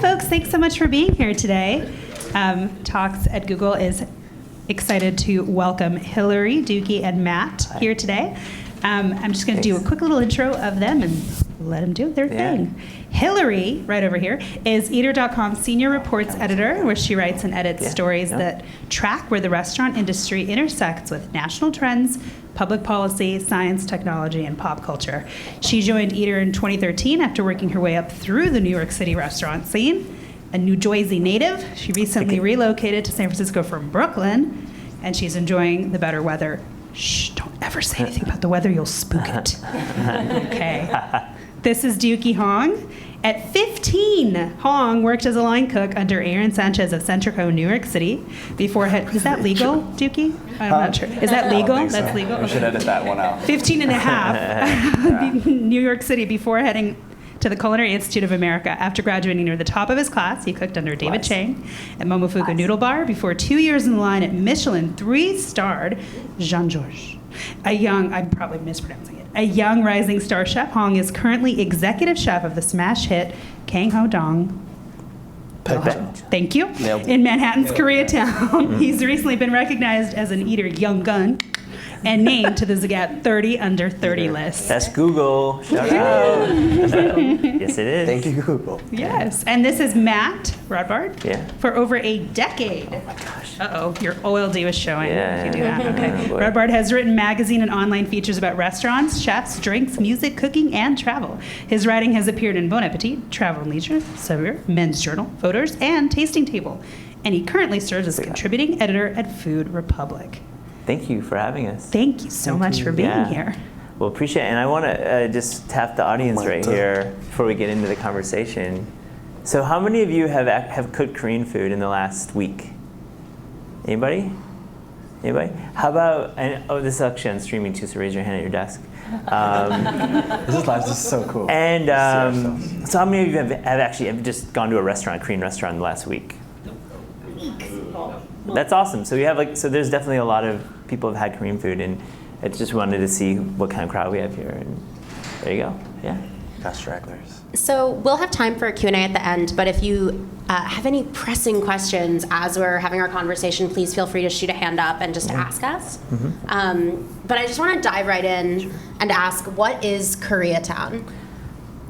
folks. Thanks so much for being here today. Talks at Google is excited to welcome Hillary, Deuki, and Matt here today. I'm just going to do a quick little intro of them and let them do their thing. Hillary, right over here, is Eater.com's senior reports editor, where she writes and edits stories that track where the restaurant industry intersects with national trends, public policy, science, technology, and pop culture. She joined Eater in 2013 after working her way up through the New York City restaurant scene. A New Jersey native, she recently relocated to San Francisco from Brooklyn, and she's enjoying the better weather. Shh, don't ever say anything about the weather, you'll spook it. Okay. This is Deuki Hong. At 15, Hong worked as a line cook under Aaron Sanchez of Centrico, New York City. Is that legal, Deuki? I'm not sure. Is that legal? That's so. legal? We should edit that one out. 15 and a half, New York City, before heading to the Culinary Institute of America. After graduating near the top of his class, he cooked under David Chang at Momofuku Noodle Bar before 2 years in the line at Michelin 3-starred Jean-Georges. I'm probably mispronouncing it. A young rising star chef, Hong is currently executive chef of the smash hit Kang Ho Dong. Thank you. In Manhattan's Koreatown. He's recently been recognized as an Eater Young Gun and named to the Zagat 30 Under 30 list. That's Google. Shout out. Yes, it is. Thank you, Google. Yes. And this is Matt Rodbard. Yeah. For over a decade. Oh my gosh. Uh-oh, your OLD was showing. Yeah. If you do that. Okay. Oh, Rodbard has written magazine and online features about restaurants, chefs, drinks, music, cooking, and travel. His writing has appeared in Bon Appetit, Travel and Leisure, Saveur, Men's Journal, Photos, and Tasting Table. And he currently serves as contributing editor at Food Republic. Thank you for having us. Thank you so much for being here. Well, appreciate it. And I want to just tap the audience right here before we get into the conversation. So how many of you have cooked Korean food in the last week? Anybody? How about, this is actually on streaming too, so raise your hand at your desk. This is live. This is so cool. And so how many of you have just gone to a Korean restaurant in the last week? That's awesome. So we have so there's definitely a lot of people have had Korean food, and I just wanted to see what kind of crowd we have here. And there you go. Yeah. Got stragglers. So we'll have time for a Q&A at the end, but if you have any pressing questions as we're having our conversation, please feel free to shoot a hand up and just ask us. But I just want to dive right in and ask, what is Koreatown?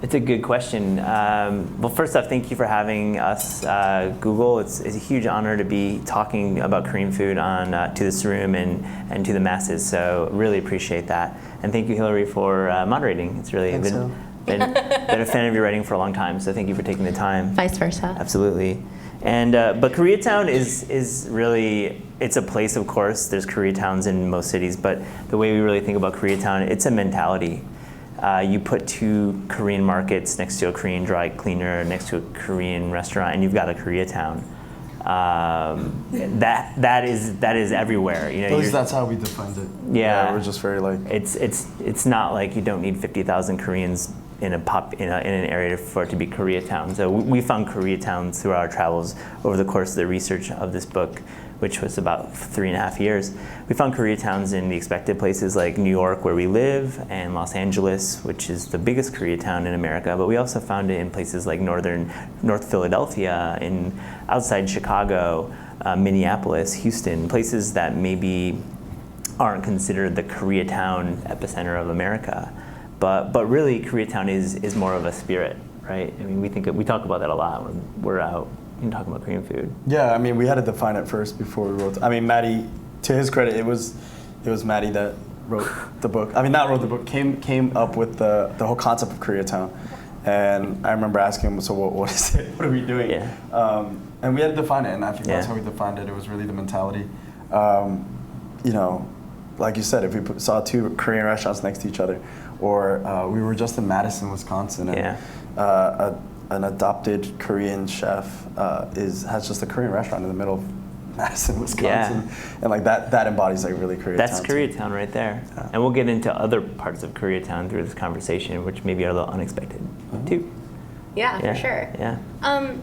It's a good question. Well, first off, thank you for having us, Google. It's a huge honor to be talking about Korean food to this room and to the masses. So really appreciate that. And thank you, Hillary, for moderating. It's really been a fan of your writing for a long time. So thank you for taking the time. Vice versa. Absolutely. And but Koreatown is really, it's a place, of course. There's Koreatowns in most cities, but the way we really think about Koreatown, it's a mentality. You put 2 Korean markets next to a Korean dry cleaner, next to a Korean restaurant, and you've got a Koreatown. That is everywhere. At least that's how we defined it. Yeah, we're just very It's not like you don't need 50,000 Koreans in an area for it to be Koreatown. So we found Koreatowns through our travels over the course of the research of this book, which was about 3.5 years. We found Koreatowns in the expected places like New York, where we live, and Los Angeles, which is the biggest Koreatown in America. But we also found it in places like North Philadelphia, outside Chicago, Minneapolis, Houston, places that maybe aren't considered the Koreatown epicenter of America. But really, Koreatown is more of a spirit, right? I mean, we talk about that a lot when we're out talking about Korean food. Yeah, I mean, we had to define it first before we wrote. I mean, Maddie, to his credit, it was Maddie that wrote the book. I mean, not wrote the book, came up with the whole concept of Koreatown. And I remember asking him, so what is it? What are we doing? Yeah. And we had to define it, and I think that's how we defined it. It was really the mentality. Like you said, if we saw 2 Korean restaurants next to each other, or we were just in Madison, Wisconsin, and an adopted Korean chef has just a Korean restaurant in the middle of Madison, Wisconsin, and that embodies really Koreatown. That's Koreatown right there, and we'll get into other parts of Koreatown through this conversation, which maybe are a little unexpected too. Yeah, for sure. Yeah.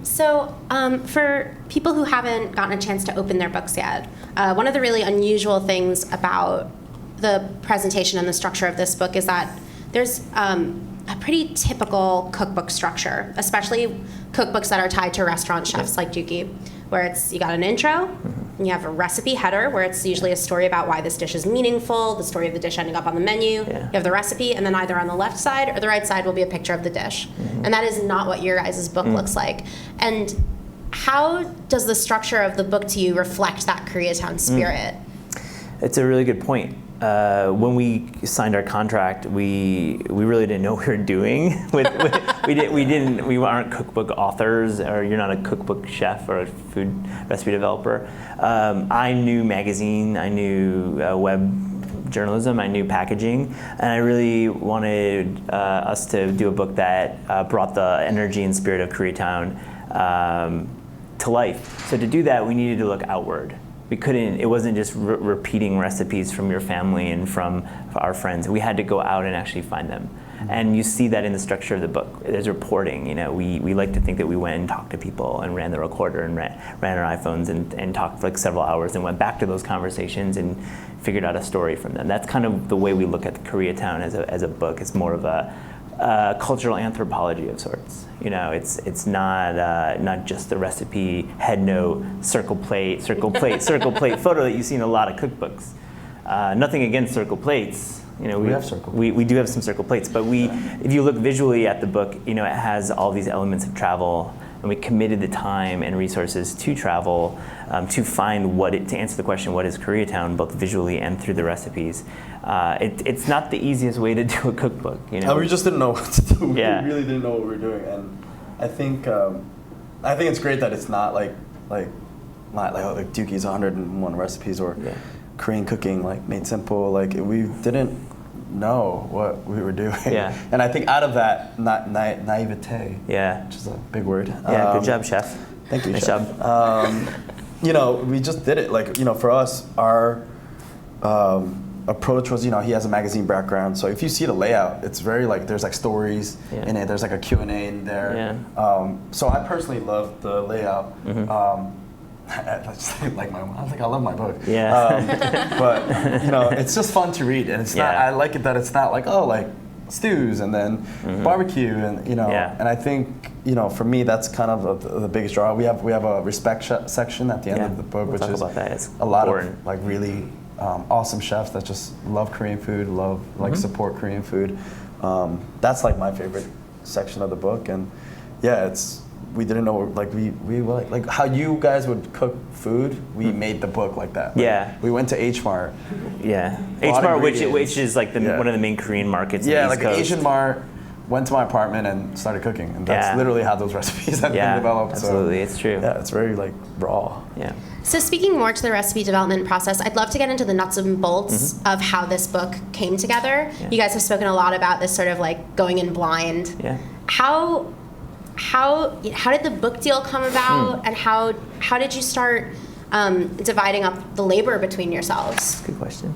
So for people who haven't gotten a chance to open their books yet, one of the really unusual things about the presentation and the structure of this book is that there's a pretty typical cookbook structure, especially cookbooks that are tied to restaurant chefs like Deuki, where it's you got an intro, and you have a recipe header where it's usually a story about why this dish is meaningful, the story of the dish ending up on the menu. You have the recipe, and then either on the left side or the right side will be a picture of the dish. And that is not what your guys' book looks like. And how does the structure of the book to you reflect that Koreatown spirit? It's a really good point. When we signed our contract, we really didn't know what we were doing. We aren't cookbook authors, or you're not a cookbook chef or a food recipe developer. I knew magazine, I knew web journalism, I knew packaging, and I really wanted us to do a book that brought the energy and spirit of Koreatown to life. So to do that, we needed to look outward. It wasn't just repeating recipes from your family and from our friends. We had to go out and actually find them. And you see that in the structure of the book. There's reporting, we like to think that we went and talked to people and ran the recorder and ran our iPhones and talked for like several hours and went back to those conversations and figured out a story from them. That's kind of the way we look at Koreatown as a book. It's more of a cultural anthropology of sorts. It's not just the recipe, head note, circle plate photo that you see in a lot of cookbooks. Nothing against circle plates. We have circle. We do have some circle plates, but if you look visually at the book, it has all these elements of travel, and we committed the time and resources to travel to find to answer the question, what is Koreatown, both visually and through the recipes. It's not the easiest way to do a cookbook. We just didn't know what to do. Yeah. We really didn't know what we were doing, and I think it's great that it's not like Deuki's 101 recipes or Korean cooking made simple. We didn't know what we were doing. Yeah. And I think out of that naivete, which is a big word. Yeah, good job, chef. Thank you, nice chef. job. We just did it. For us, our approach was, he has a magazine background. So if you see the layout, it's very there's stories in it. There's a Q&A in there. Yeah. So I personally love the layout. I love my book. Yeah. But it's just fun to read, and it's not. I like it that it's not stews and then barbecue and and I think for me that's kind of the biggest draw. We have a respect section at the end of the book, which is a lot of really awesome chefs that just love Korean food, support Korean food. That's my favorite section of the book, and we didn't know we how you guys would cook food. We made the book like that. We went to H Mart. Yeah, H Mart, which is one of the main Korean markets. Yeah, in the East Coast. Asian Mart. Went to my apartment and started cooking, and that's literally how those recipes have been developed. Absolutely, it's true. Yeah, it's very raw. Yeah. So speaking more to the recipe development process, I'd love to get into the nuts and bolts of how this book came together. Yeah. You guys have spoken a lot about this sort of going in blind. Yeah. How did the book deal come about, and how did you start dividing up the labor between yourselves? Good question.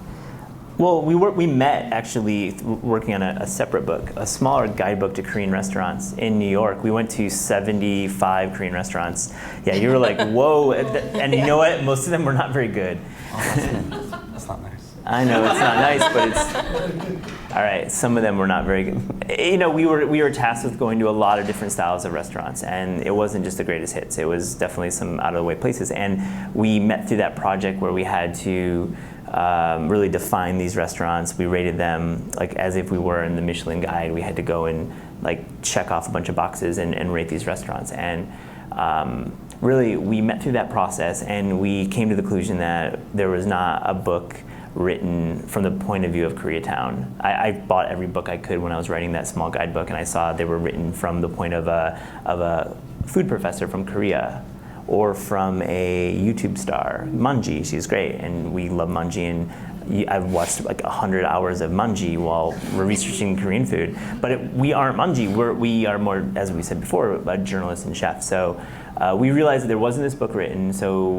Well, we met actually working on a separate book, a smaller guidebook to Korean restaurants in New York. We went to 75 Korean restaurants. Yeah, you were like, whoa, and you know what? Most of them were not very good. Oh, that's not nice. I know it's not nice, but it's all right. Some of them were not very good. We were tasked with going to a lot of different styles of restaurants, and it wasn't just the greatest hits. It was definitely some out of the way places, and we met through that project where we had to really define these restaurants. We rated them as if we were in the Michelin Guide. We had to go and check off a bunch of boxes and rate these restaurants, and really we met through that process, and we came to the conclusion that there was not a book written from the point of view of Koreatown. I bought every book I could when I was writing that small guidebook, and I saw they were written from the point of a food professor from Korea, or from a YouTube star, Manji. She's great, and we love Manji, and I've watched 100 hours of Manji while we're researching Korean food. But we aren't Manji. We are more, as we said before, a journalist and chef. So we realized that there wasn't this book written. So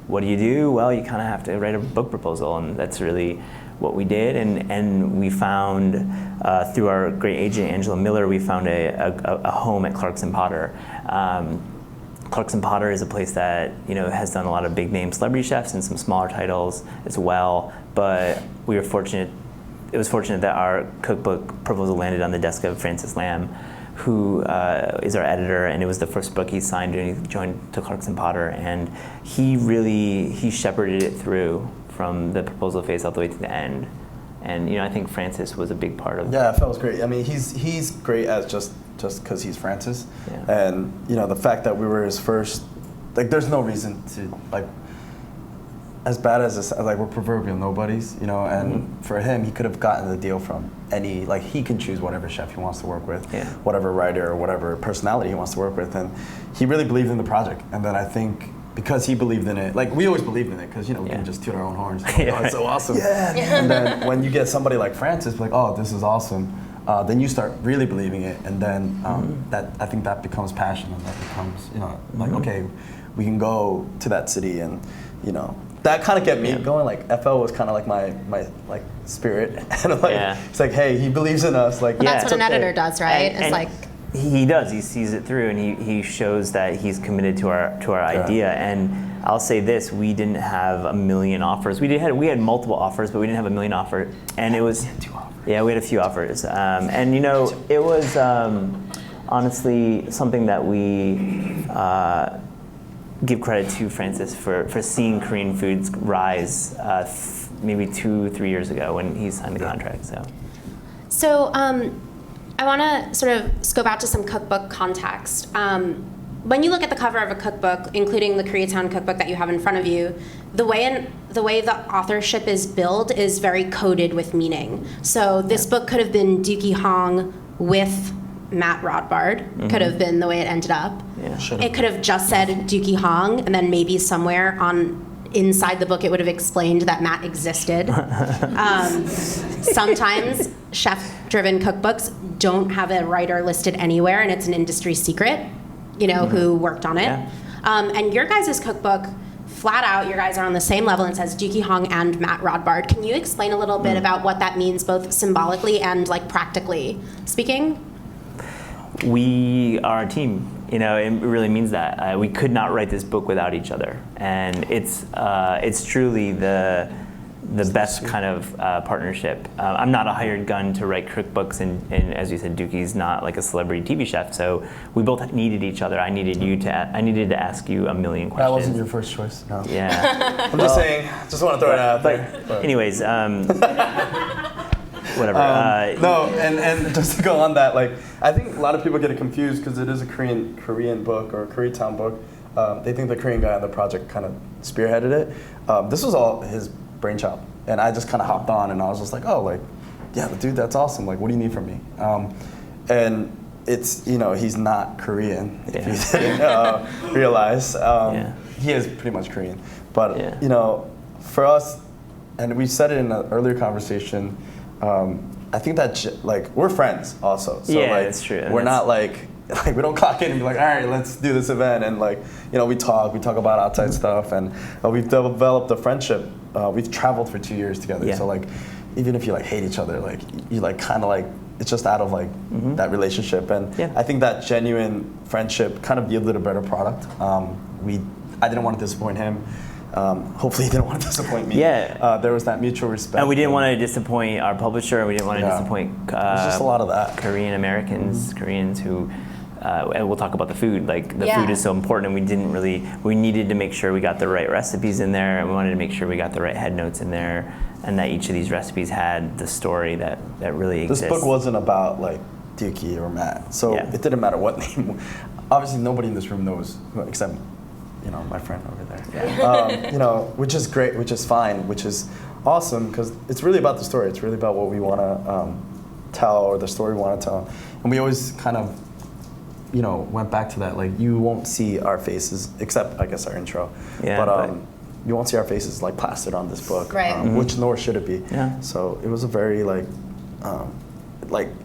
what do? Well, you kind of have to write a book proposal, and that's really what we did. And we found, through our great agent, Angela Miller, we found a home at Clarkson Potter. Clarkson Potter is a place that has done a lot of big name celebrity chefs and some smaller titles as well. But we were fortunate it was fortunate that our cookbook proposal landed on the desk of Francis Lamb, who is our editor, and it was the first book he signed when he joined to Clarkson Potter, and he shepherded it through from the proposal phase all the way to the end. And I think Francis was a big part of. Yeah, I felt it was great. I mean, he's great as just because he's Francis, yeah. And the fact that we were his first, like, there's no reason to like. As bad as this, like, we're proverbial nobodies, and Mm-hmm. for him, he could have gotten the deal from any, like, he can choose whatever chef he wants to work with, yeah. whatever writer or whatever personality he wants to work with, and he really believed in the project. And then I think because he believed in it, like, we always believed in it because we Yeah. can just toot our own horns. Like, Yeah, oh, it's so awesome. Yeah. And then when you get somebody like Francis, like, oh, this is awesome, then you start really believing it, and then that I think that becomes passion, and that becomes like, okay, we can go to that city, and that kind of kept me going. Like, FL was kind of like my like spirit, and like it's like, hey, he believes in us. Like, Well, that's it's what an okay. editor does, right? And It's like, he does. He sees it through, and he shows that he's committed to our idea. And I'll say this: we didn't have a million offers. We had multiple offers, but we didn't have a million offers. And it was 2 offers. Yeah, we had a few offers, and it was honestly something that we. Give credit to Francis for seeing Korean foods rise maybe 2-3 years ago when he signed the contract. So I want to sort of scope out to some cookbook context. When you look at the cover of a cookbook, including the Koreatown cookbook that you have in front of you, the way the authorship is billed is very coded with meaning. So this book could have been Deuki Hong with Matt Rodbard, could have been the way it ended up. Yeah. It could have just said Deuki Hong, and then maybe somewhere inside the book it would have explained that Matt existed. Sometimes chef-driven cookbooks don't have a writer listed anywhere, and it's an industry secret, who worked on it. Yeah. And your guys' cookbook, flat out, you guys are on the same level and says Deuki Hong and Matt Rodbard. Can you explain a little bit about what that means, both symbolically and like practically speaking? We are a team. It really means that. We could not write this book without each other, and it's truly the best kind of partnership. I'm not a hired gun to write cookbooks, and as you said, Deuki's not like a celebrity TV chef. So we both needed each other. I needed to ask you a million questions. That wasn't your first choice. No. Yeah. I'm just saying. Just want to throw it out there. But anyways. Whatever. No, and just to go on that, like, I think a lot of people get it confused because it is a Korean book or a Koreatown book. They think the Korean guy on the project kind of spearheaded it. This was all his brainchild, and I just kind of hopped on, and I was just like, oh, like, yeah, dude, that's awesome. Like, what do you need from me? And it's, he's not Korean, if you didn't realize. He is pretty much Korean, but for us, and we said it in an earlier conversation. I think that like we're friends also. So like, it's true. We're not like we don't clock in and be like, all right, let's do this event, and like we talk about outside stuff, and we've developed a friendship. We've traveled for 2 years together, so like even if you like hate each other, like you like kind of like it's just out of like that relationship, and I think that genuine friendship kind of yielded a better product. I didn't want to disappoint him. Hopefully he didn't want to disappoint me. Yeah. There was that mutual respect. And we didn't want to disappoint our publisher, and we didn't want to disappoint There's just a lot of that. Korean Americans, Koreans who, and we'll talk about the food. Like the food is so important, and we needed to make sure we got the right recipes in there, and we wanted to make sure we got the right head notes in there, and that each of these recipes had the story that really exists. This book wasn't about like Deuki or Matt, so it didn't matter what name. Obviously nobody in this room knows, except my friend over there. Which is great, which is fine, which is awesome, because it's really about the story. It's really about what we want to tell, or the story we want to tell. And we always kind of, went back to that. Like, you won't see our faces, except, I guess, our intro. But you won't see our faces, like, plastered on this book. Right. Which nor should it be. Yeah. So it was a very, like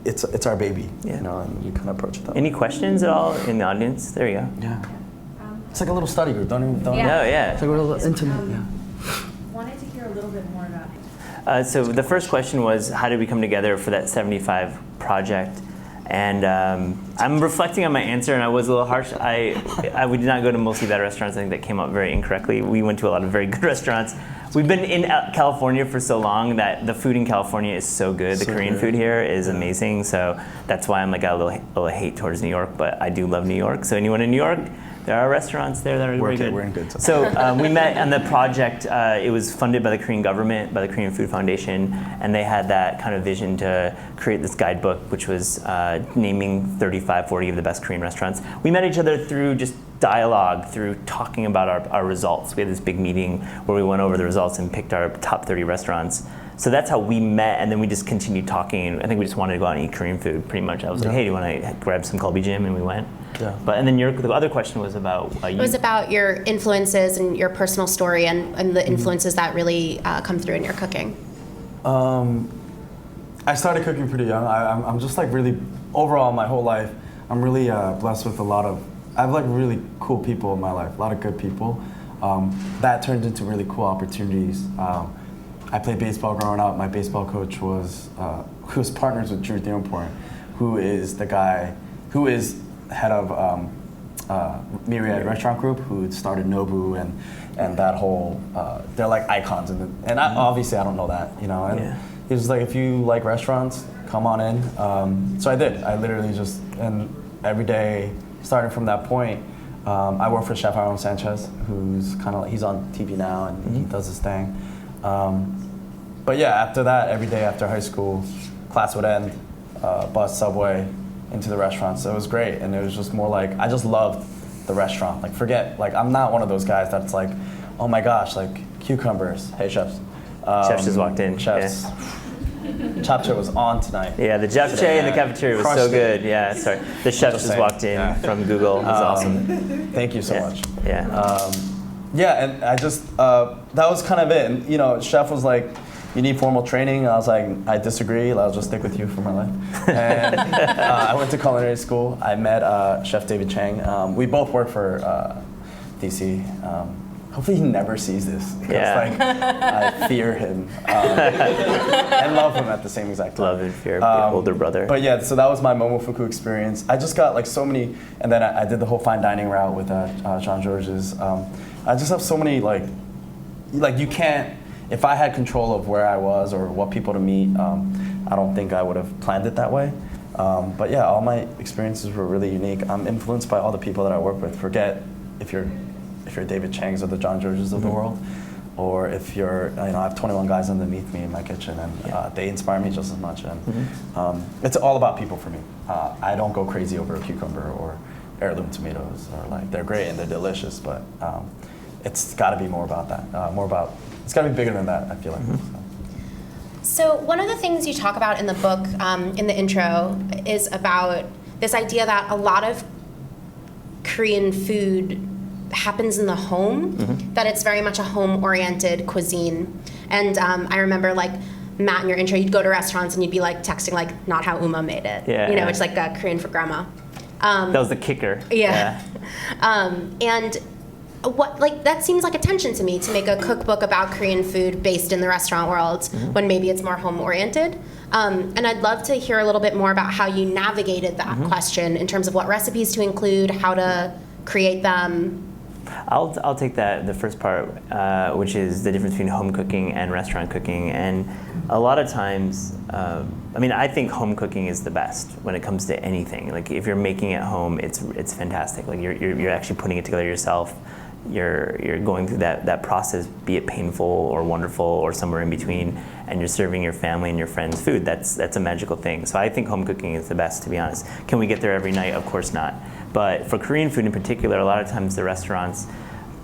it's our baby, Yeah. and we kind of approach it that way. Any questions at all in the audience? There you go. Yeah. It's like a little study group, don't Yeah. It's like a little intimate. Wanted to hear a little bit more about it. So the first question was, how did we come together for that 75 project? And I'm reflecting on my answer, and I was a little harsh. We did not go to mostly bad restaurants. I think that came out very incorrectly. We went to a lot of very good restaurants. We've been in California for so long that the food in California is so good. The Korean food here is amazing. So that's why I'm like got a little hate towards New York, but I do love New York. So anyone in New York, there are restaurants there that are very good. We're in good. So we met on the project. It was funded by the Korean government, by the Korean Food Foundation, and they had that kind of vision to create this guidebook, which was naming 35, 40 of the best Korean restaurants. We met each other through just dialogue, through talking about our results. We had this big meeting where we went over the results and picked our top 30 restaurants. So that's how we met, and then we just continued talking. I think we just wanted to go out and eat Korean food, pretty much. I was like, hey, do you want to grab some kalbi jjim? And we went. Yeah. And then the other question was about It was about your influences and your personal story and the influences that really come through in your cooking. I started cooking pretty young. I'm just like really, overall my whole life, I'm really blessed with I have like really cool people in my life, a lot of good people. That turned into really cool opportunities. I played baseball growing up. My baseball coach was, who was partners with Drew Theomport, who is the guy, who is head of Myriad Restaurant Group, who started Nobu and that whole, they're like icons. Obviously I don't know that, you know. And he was like, if you like restaurants, come on in. So I did. I literally just, and every day, starting from that point, I work for Chef Aaron Sanchez, who's kind of like, he's on TV now and he does his thing. But yeah, after that, every day after high school, class would end, bus, subway, into the restaurant. So it was great, and it was just more like, I just loved the restaurant. Like I'm not one of those guys that's like, oh my gosh, like cucumbers. Hey chefs. Chefs just walked in. Chefs. Yeah. Japchae was on tonight. Yeah, the japchae in the cafeteria was so good. Yeah, sorry. The chef just walked in from Google. It was awesome. Thank you so much. Yeah. Yeah, and I just, that was kind of it. And, you know, chef was like, you need formal training. I was like, I disagree. I'll just stick with you for my life. And I went to culinary school. I met Chef David Chang. We both work for DC. Hopefully he never sees this. Because like, I fear him and love him at the same exact time. Love and fear, older brother. But yeah, so that was my Momofuku experience. I just got like so many, and then I did the whole fine dining route with Jean Georges. I just have so many like you can't, if I had control of where I was or what people to meet, I don't think I would have planned it that way. But yeah, all my experiences were really unique. I'm influenced by all the people that I work with. Forget if you're David Chang's or the John Georges of the world, or if you're, I have 21 guys underneath me in my kitchen, and they inspire me just as much. And it's all about people for me. I don't go crazy over a cucumber or heirloom tomatoes, or like they're great and they're delicious, but it's got to be more about that. It's got to be bigger than that, I feel like. So one of the things you talk about in the book, in the intro, is about this idea that a lot of Korean food happens in the home, that it's very much a home-oriented cuisine. And I remember, like, Matt, in your intro, you'd go to restaurants and you'd be like texting like, not how Uma made it. It's like Korean for grandma. That was the kicker. And what, like, that seems like a tension to me, to make a cookbook about Korean food based in the restaurant world when maybe it's more home-oriented. And I'd love to hear a little bit more about how you navigated that question in terms of what recipes to include, how to create them. I'll take the first part, which is the difference between home cooking and restaurant cooking. And a lot of times, I think home cooking is the best when it comes to anything. Like if you're making it home, it's fantastic. Like you're actually putting it together yourself. You're going through that process, be it painful or wonderful or somewhere in between, and you're serving your family and your friends food. That's a magical thing. So I think home cooking is the best, to be honest. Can we get there every night? Of course not. But for Korean food in particular, a lot of times the restaurants,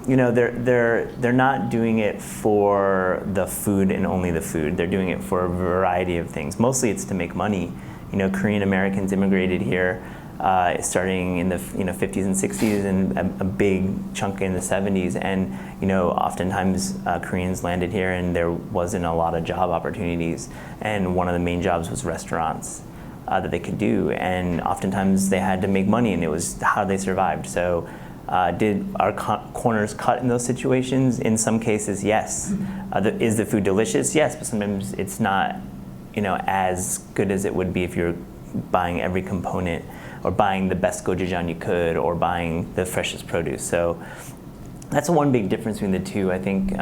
they're not doing it for the food and only the food. They're doing it for a variety of things. Mostly it's to make money. Korean Americans immigrated here starting in the 50s and 60s, and a big chunk in the 70s. And oftentimes Koreans landed here and there wasn't a lot of job opportunities. And one of the main jobs was restaurants that they could do. And oftentimes they had to make money, and it was how they survived. So did our corners cut in those situations? In some cases, yes. Is the food delicious? Yes, but sometimes it's not as good as it would be if you're buying every component, or buying the best gochujang you could, or buying the freshest produce. So that's one big difference between the two. I think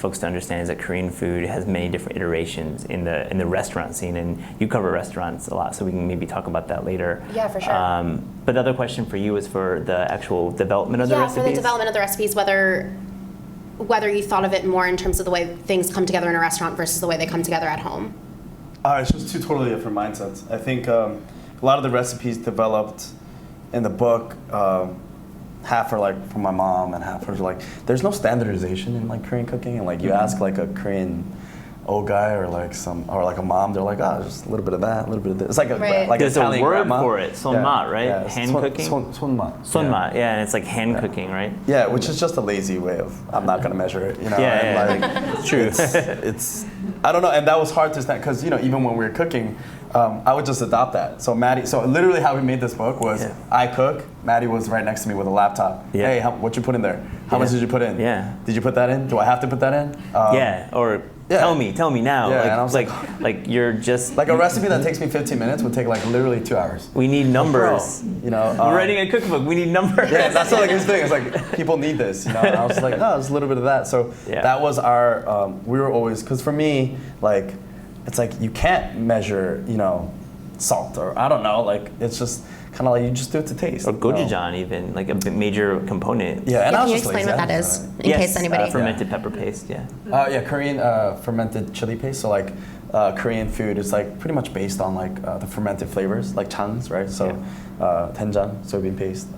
folks to understand is that Korean food has many different iterations in the restaurant scene, and you cover restaurants a lot, so we can maybe talk about that later. Yeah, for sure. But the other question for you is for the actual development of the recipes? Yeah, for the development of the recipes, whether you thought of it more in terms of the way things come together in a restaurant versus the way they come together at home. It's just two totally different mindsets. I think a lot of the recipes developed in the book, half are like from my mom and half are like, there's no standardization in like Korean cooking, and like you ask like a Korean old guy or like a mom, they're like, just a little bit of that, a little bit of this. It's like there's Italian a word grandma. for it, sonmat, right? Yeah, hand cooking? Sonmat. Sonmat, yeah, and it's like hand cooking, right? Yeah, which is just a lazy way of, I'm not gonna measure it, you know? It's true. It's I don't know, and that was hard to stand, because, you know, even when we were cooking, I would just adopt that. So literally how we made this book was, I cook, Maddie was right next to me with a laptop. Yeah. Hey, what you put in there? How much did you put in? Yeah. Did you put that in? Do I have to put that in? Or tell me now. Yeah, like, and I was like you're just... Like a recipe that takes me 15 minutes would take like literally 2 hours. We need numbers. You know, we're writing a cookbook, we need numbers. Yeah, that's not like his thing. It's like, people need this, you know? And I was like, it's a little bit of that. So that was our, we were always, because for me, like, it's like you can't measure, you know, salt, or I don't know, like it's just kind of like you just do it to taste. Or gochujang, even like a major component. Yeah, and can you explain what that is in case anybody? Fermented pepper paste. Yeah. Korean fermented chili paste. So like Korean food is like pretty much based on like the fermented flavors, like changs, right? So doenjang, soybean paste,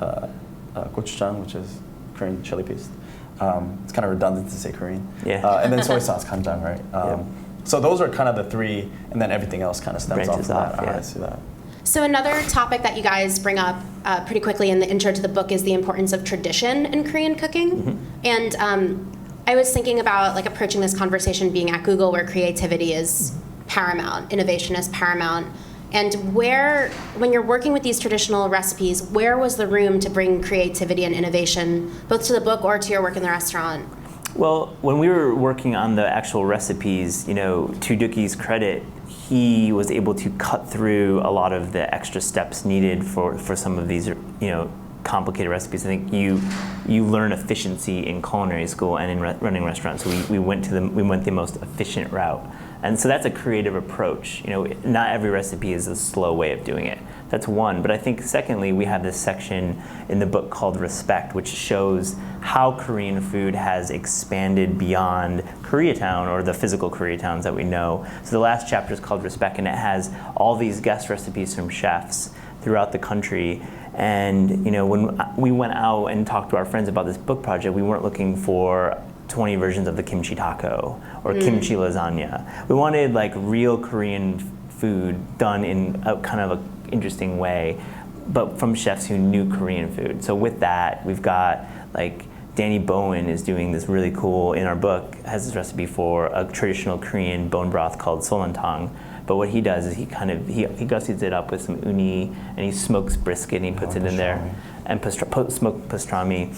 gochujang, which is Korean chili paste. It's kind of redundant to say Korean. Yeah. And then soy sauce, kanjang, right? So those are kind of the three, and then everything else kind of stems off of that. I see that. So another topic that you guys bring up pretty quickly in the intro to the book is the importance of tradition in Korean cooking. Mm-hmm. And I was thinking about like approaching this conversation being at Google, where creativity is paramount, innovation is paramount. And when you're working with these traditional recipes, where was the room to bring creativity and innovation, both to the book or to your work in the restaurant? Well, when we were working on the actual recipes, you know, to Deuki's credit, he was able to cut through a lot of the extra steps needed for some of these, you know, complicated recipes. I think you learn efficiency in culinary school and in running restaurants. So we went the most efficient route. And so that's a creative approach. You know, not every recipe is a slow way of doing it. That's one. But I think secondly, we have this section in the book called Respect, which shows how Korean food has expanded beyond Koreatown, or the physical Koreatowns that we know. So the last chapter is called Respect, and it has all these guest recipes from chefs throughout the country. And you know, when we went out and talked to our friends about this book project, we weren't looking for 20 versions of the kimchi taco or kimchi lasagna. We wanted like real Korean food done in a kind of an interesting way, but from chefs who knew Korean food. So with that, we've got like Danny Bowen is doing this really cool, in our book, has this recipe for a traditional Korean bone broth called solentang. But what he does is he gussies it up with some uni, and he smokes brisket and he puts it in there, and smoked pastrami.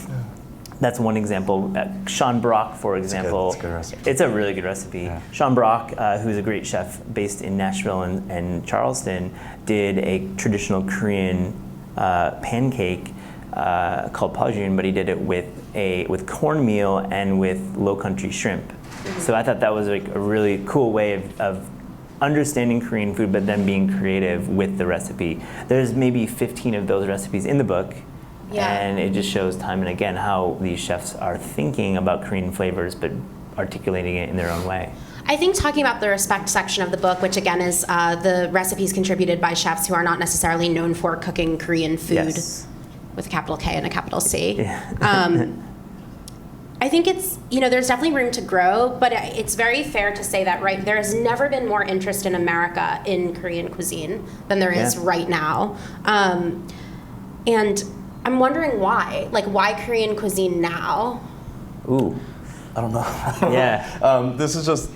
That's one example. Sean Brock, for example, it's a good recipe. It's a really good recipe. Yeah. Sean Brock, who's a great chef based in Nashville and Charleston, did a traditional Korean pancake called pajun, but he did it with cornmeal and with Low Country shrimp. Mm-hmm. So I thought that was like a really cool way of understanding Korean food, but then being creative with the recipe. There's maybe 15 of those recipes in the book. Yeah. And it just shows time and again how these chefs are thinking about Korean flavors, but articulating it in their own way. I think talking about the Respect section of the book, which again is the recipes contributed by chefs who are not necessarily known for cooking Korean food, with a capital K and a capital C. Yeah. I think it's, you know, there's definitely room to grow, but it's very fair to say that, right, there has never been more interest in America in Korean cuisine than there is right now. And I'm wondering why. Like, why Korean cuisine now? Ooh. I don't know. Yeah. This is just,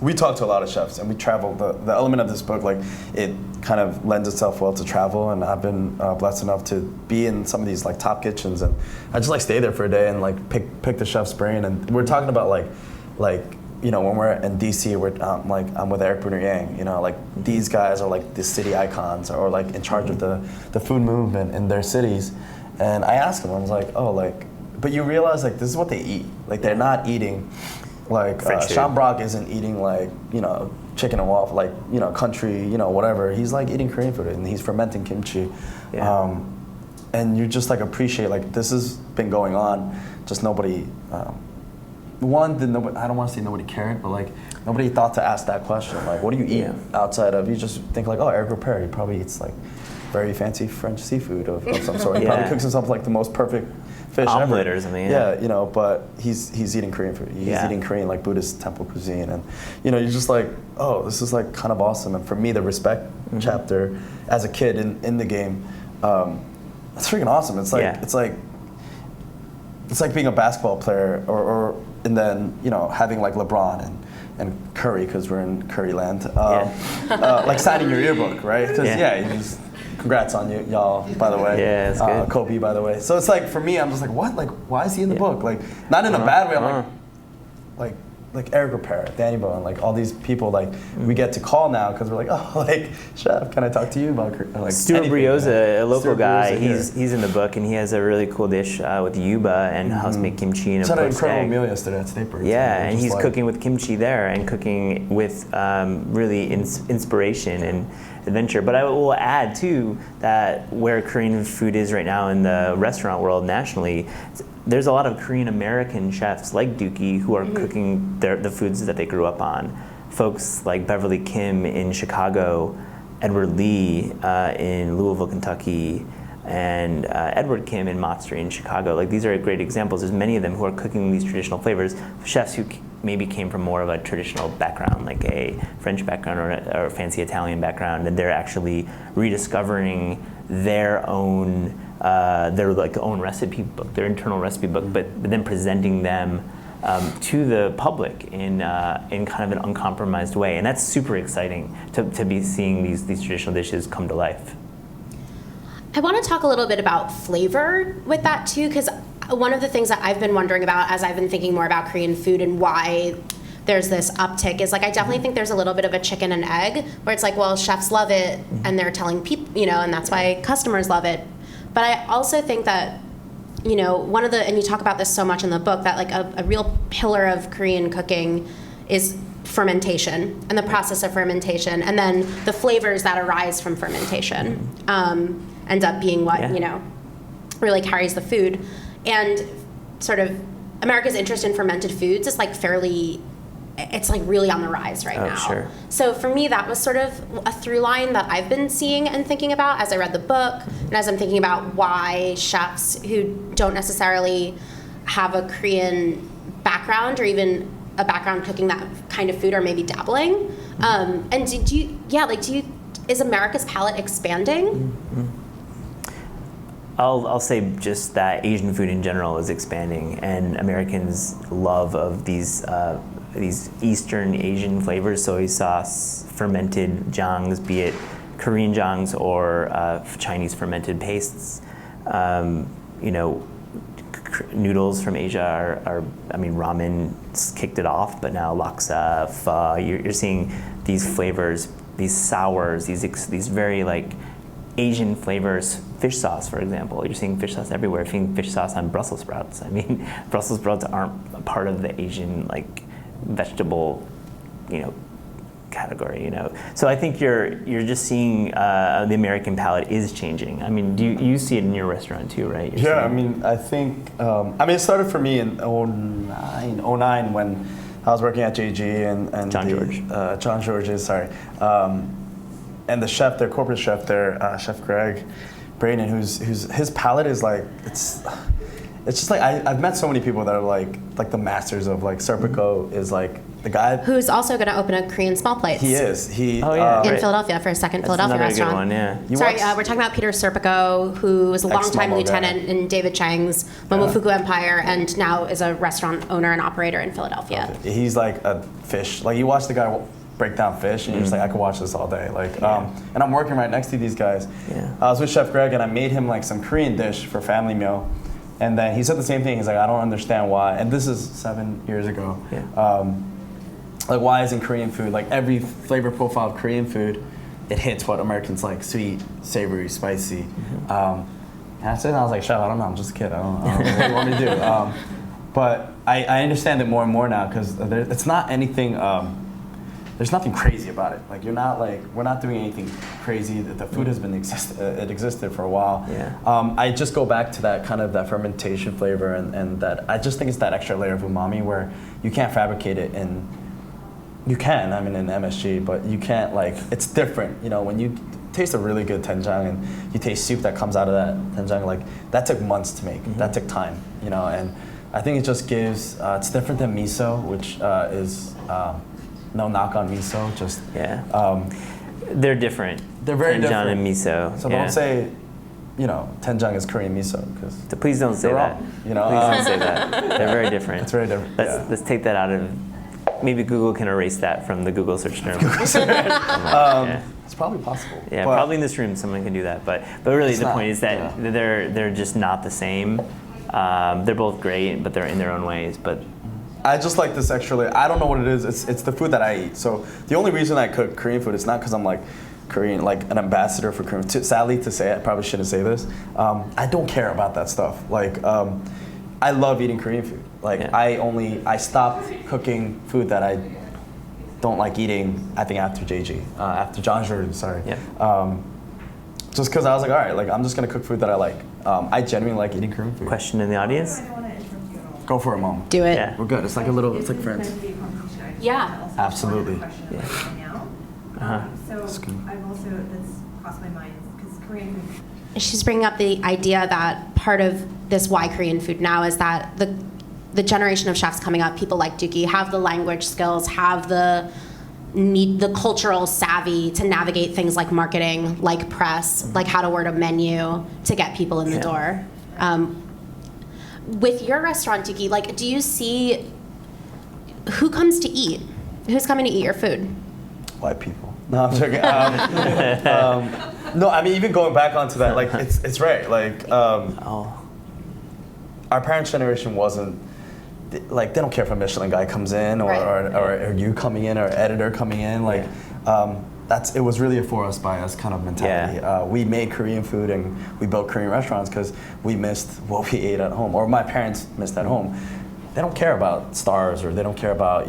we talk to a lot of chefs, and we travel. The element of this book, like, it kind of lends itself well to travel, and I've been blessed enough to be in some of these like top kitchens, and I just like stay there for a day and like pick the chef's brain. And we're talking about like you know, when we're in DC, I'm with Eric Bruner Yang. You know, like these guys are like the city icons, or like in charge of the food movement in their cities. And I asked them, I was like, oh, like, but you realize like this is what they eat. Like they're not eating Like Sean Brock isn't eating like, you know, chicken and waffle, like, you know, country, you know, whatever. He's like eating Korean food and he's fermenting kimchi. Yeah. And you just like appreciate, like, this has been going on, just nobody, I don't want to say nobody cared, but like nobody thought to ask that question. Like, what do you eat outside of, you just think like, oh, Eric Ripert, he probably eats like very fancy French seafood of some sort. He probably cooks himself like the most perfect fish omelet ever. Or something. Yeah, you know, but he's eating Korean food. He's eating Korean, like Buddhist temple cuisine, and you know, you're just like, oh, this is like kind of awesome. And for me, the respect chapter as a kid in the game, it's freaking awesome. It's like it's like being a basketball player, or and then, you know, having like LeBron and Curry, because we're in Curry land, like signing your yearbook, right? Because you just, congrats on y'all, by the way. Yeah, it's good. Kobe, by the way. So it's like, for me, I'm just like, what? Like, why is he in the book? Like, not in a bad way. I'm like Eric Ripert, Danny Bowen, like all these people, like we get to call now because we're like, oh, like, chef, can I talk to you about like Stuart anything? Brioza, a local Stuart guy, Brioza, he's in the book, and he has a really cool dish with yuba and house-made kimchi and a had an poached incredible egg. meal yesterday at Staper. Yeah, and he's like, cooking with kimchi there and cooking with really inspiration and adventure. But I will add too that where Korean food is right now in the restaurant world nationally, there's a lot of Korean American chefs like Deuki who are cooking the foods that they grew up on. Folks like Beverly Kim in Chicago, Edward Lee in Louisville, Kentucky, and Edward Kim in Mott Street in Chicago. Like, these are great examples. There's many of them who are cooking these traditional flavors. Chefs who maybe came from more of a traditional background, like a French background or a fancy Italian background, and they're actually rediscovering their own own recipe book, their internal recipe book, but then presenting them to the public in kind of an uncompromised way, and that's super exciting to be seeing these traditional dishes come to life. I want to talk a little bit about flavor with that too, because one of the things that I've been wondering about as I've been thinking more about Korean food and why there's this uptick is, like, I definitely think there's a little bit of a chicken and egg where it's like, well, chefs love it and they're telling people, you know, and that's why customers love it. But I also think that, you know, and you talk about this so much in the book, that like a real pillar of Korean cooking is fermentation and the process of fermentation, and then the flavors that arise from fermentation end up being what, you know, really carries the food. And sort of America's interest in fermented foods is like it's like really on the rise right now. Sure. So for me, that was sort of a through line that I've been seeing and thinking about as I read the book, and as I'm thinking about why chefs who don't necessarily have a Korean background or even a background cooking that kind of food are maybe dabbling. And is America's palate expanding? I'll say just that Asian food in general is expanding, and Americans' love of these Eastern Asian flavors, soy sauce, fermented jangs, be it Korean jangs or Chinese fermented pastes. You know, noodles from Asia are ramen kicked it off, but now laksa, pho, you're seeing these flavors, these sours, these very like Asian flavors. Fish sauce, for example, you're seeing fish sauce everywhere. You're seeing fish sauce on Brussels sprouts. I mean, Brussels sprouts aren't a part of the Asian like vegetable, you know, category, you know. So I think you're just seeing the American palate is changing. I mean, do you see it in your restaurant too, right? I mean, I think, it started for me in 09 when I was working at JG and John George's, sorry. And the chef, their corporate chef there, Chef Greg Braden, who's his palate is like, it's just like, I've met so many people that are like the masters of, like, Serpico is like the guy who's also going to open a Korean small plates. He is. In Philadelphia for a second Philadelphia another restaurant. Good one, yeah. Sorry, we're talking about Peter Serpico, who was a longtime lieutenant in David Chang's Momofuku Empire, and now is a restaurant owner and operator in Philadelphia. Okay. He's like a fish. Like, you watch the guy break down fish, and you're just like, I could watch this all day. Like, and I'm working right next to these guys. Yeah. I was with Chef Greg, and I made him like some Korean dish for family meal, and then he said the same thing. He's like, I don't understand why. And this is 7 years ago. Yeah. Like, why isn't Korean food, like every flavor profile of Korean food, it hits what Americans like: sweet, savory, spicy. And I said, I was like, Chef, I don't know. I'm just a kid. I don't know what you want me to do. But I understand it more and more now because it's not anything. There's nothing crazy about it. Like we're not doing anything crazy. The food has been it existed for a while. Yeah. I just go back to that kind of that fermentation flavor and that I just think it's that extra layer of umami where you can't fabricate it in. You can, I mean, in MSG, but you can't it's different. You know, when you taste a really good doenjang and you taste soup that comes out of that doenjang, that took months to make. That took time, you know, and I think it just gives. It's different than miso, which is. No knock on miso, just they're different. They're very doenjang different. And miso. So don't say, doenjang is Korean miso because please don't say that. You know, please don't say that. They're very different. It's very different. Let's take that out of. Maybe Google can erase that from the Google search term. It's probably possible. Yeah, probably in this room someone can do that. But really the point is that they're just not the same. They're both great, but they're in their own ways. But I just like this extra layer. I don't know what it is. It's the food that I eat. So the only reason I cook Korean food is not because I'm Korean, an ambassador for Korean. Sadly to say, I probably shouldn't say this. I don't care about that stuff. I love eating Korean food. I stopped cooking food that I don't like eating. I think after after John Jordan, sorry. Yeah. Just because I was all right, I'm just gonna cook food that I like. I genuinely like eating Korean food. Question in the audience? Go for it, Mom. Do it. Yeah. We're good. It's it's like friends. Yeah. Absolutely. So I've also, that's crossed my mind, because Korean food. She's bringing up the idea that part of this why Korean food now is that the generation of chefs coming up, people like Deuki, have the language skills, have the cultural savvy to navigate things like marketing, like press, like how to word a menu to get people in the door. With your restaurant, Deuki, do you see who comes to eat? Who's coming to eat your food? White people. No, I'm joking. No, I mean, even going back onto that, it's right. Our parents' generation wasn't, they don't care if a Michelin guy comes in or you coming in or editor coming in. It was really a for us, by us kind of mentality. Yeah. We made Korean food and we built Korean restaurants because we missed what we ate at home, or my parents missed at home. They don't care about stars or they don't care about